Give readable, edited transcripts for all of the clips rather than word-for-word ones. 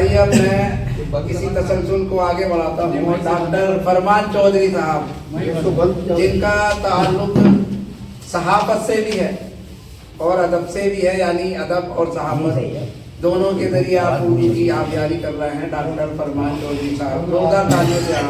आइए अब मैं किसी तसलसल को आगे बढ़ाता हूँ। डॉक्टर फरमान चौधरी साहब, जिनका ताल्लुक सहाफत से भी है और अदब से भी है, यानी अदब और सहाफत दोनों के जरिए आप उर्दू की आप जारी कर रहे हैं। डॉक्टर फरमान चौधरी साहब, जोरदार तालियों से आप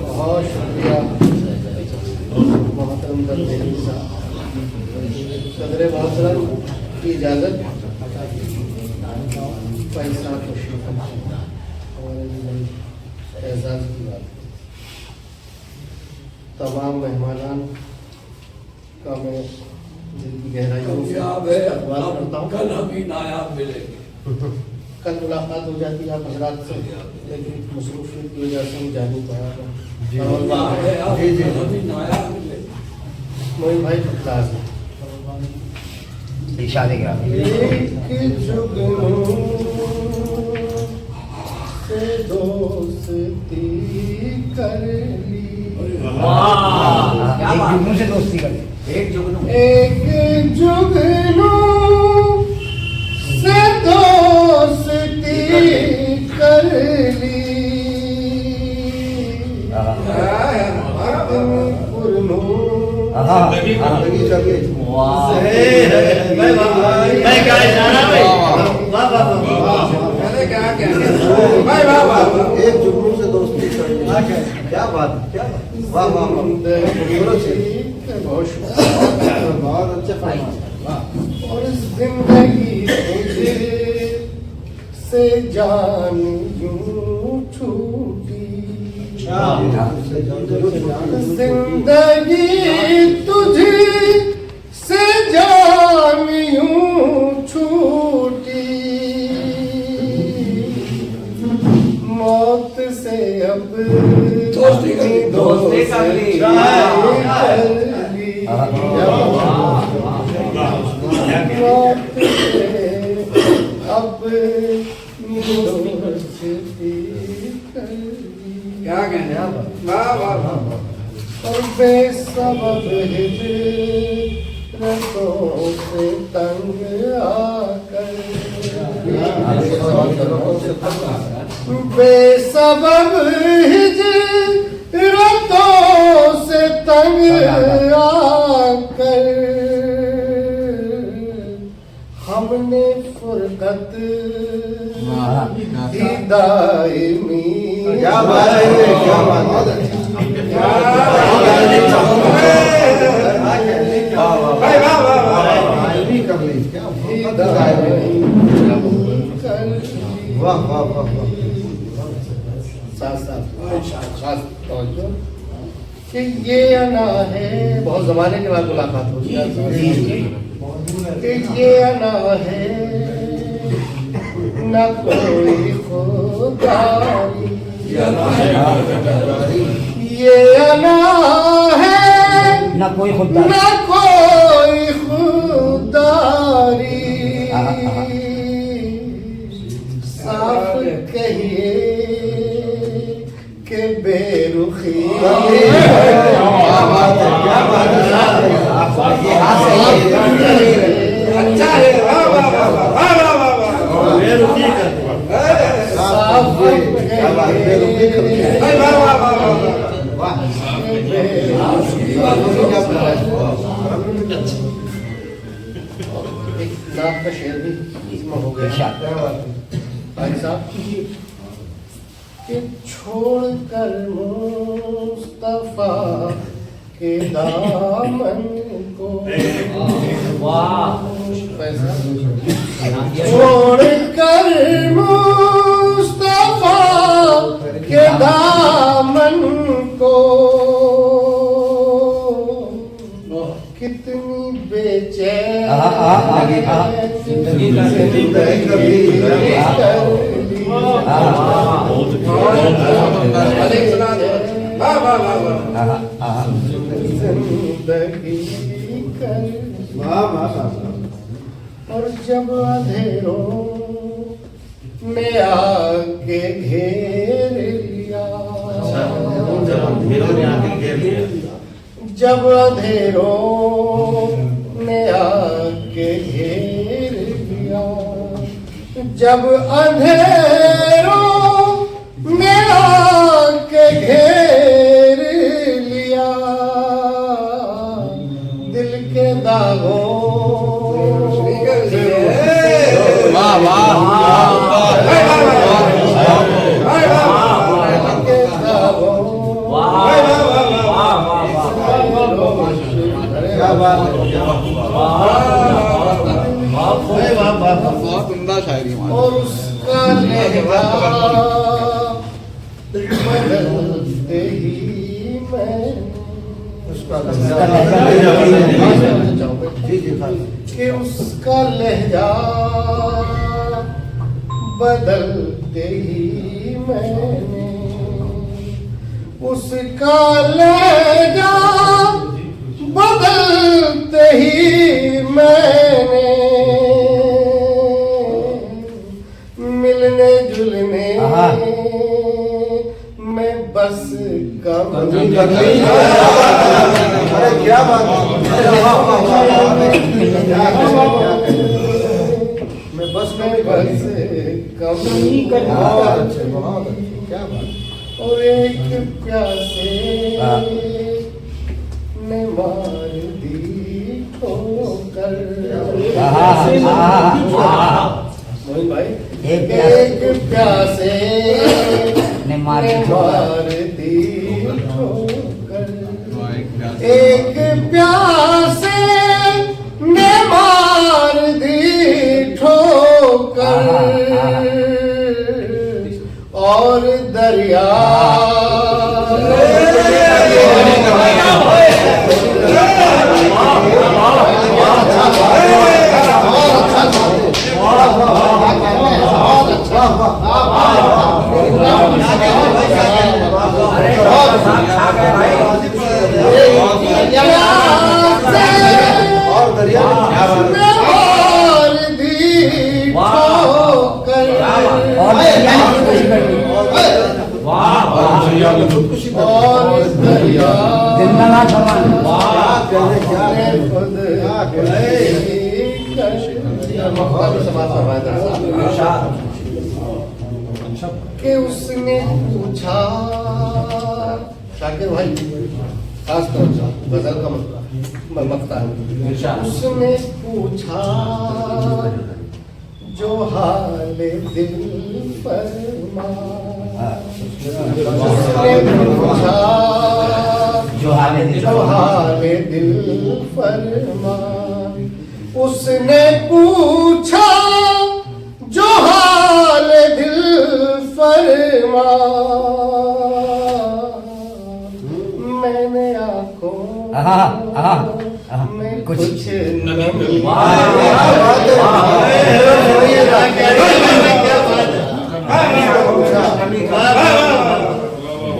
बहुत शुक्रिया मोहतरम सदर मोहतरम की इजाज़त पैसा एजाज की बात। तमाम मेहमानान का मैं दिल की गहराइयों से इस्तकबाल करता हूँ। कल हम ही नायाब मिलेंगे। कल मुलाकात हो जाती है आप हजरात से, लेकिन मसरूफियत की वजह से हम जा नहीं पाया। मोइन भाई क्लास है इशारे का एक जुगनू से दोस्ती कर ली। एक जुगनू से दोस्ती कर ली। एक जुगनू से दोस्ती कर ली। एक जुगनू से दोस्ती कर ली। क्या बात, क्या बात, वाह वाह वाह, बहुत अच्छे फरमान। और जिंदगी से जान यूं छूटी, जिंदगी तुझे से जान यूं छूटी। मौत से अब दोस्ती कर ली। अब क्या कहने, वाह वाह वाह। और बेसबब हिजरतों से तंग आकर, बेसबब हिजरतों से तंग आकर हमने फुरकत की दायमी। क्या बात है, क्या बात है, भाई वाह वाह वाह, कर ली, क्या वाह वाह वाह वाह। साथ कि ये अना है, बहुत जमाने के बाद मुलाकात होती है कि ये अना है न कोई खुदारी, ये अना है न कोई खुदारी, न कोई खुदारी। साफ कहिए के बेरुखी। अच्छा है, वाह वाह वाह वाह वाह वाह वाह। नाम का शेर भी इसमें हो गया भाई साहब कि छोड़कर मुस्तफा के दामन को, छोड़कर मुस्तफा के दामन को कितनी बेचैन और जब अंधेरों ने आके घेर लिया, जब अंधेरों ने आके घेर लिया, जब अंधेरों ने आके घेर लिया, दिल के दागों वाह वाह बहुत उम्दा शायरी और उसका लहजा बदलते ही मैं कि उसका लहजा बदलते ही मैंने, उसका लहजा बदलते ही मैंने, मिलने जुलने में बस कम क्या बात मैं बस कम बहुत अच्छे क्या बात। और एक प्यासे ने मार दी ठोकर, मोहित भाई एक प्यासे ने मार दी ठोकर, एक प्यासे ने मार दी ठोकर, और दरिया और दरिया जिंदाबाद कि उसने पूछा, शाकिर भाई खास तौर से गजल का मकता है, उसने पूछा जो हाल दिल फरमा, उसने पूछा जो हाल दिल फरमा, उसने पूछा जो हाल दिल फरमा, मैंने आंखों में कुछ नहीं,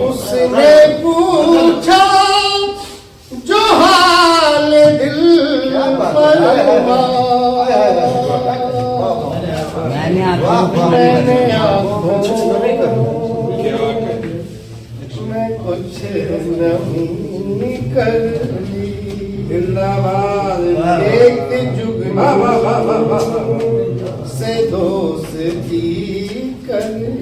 उसने पूछा जो हाल दिल फरमा, मैंने आंखों में कुछ नहीं कर ली, जिंदाबाद एक जुगनू से दोस्ती कर ली,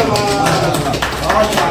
जिंदाबाद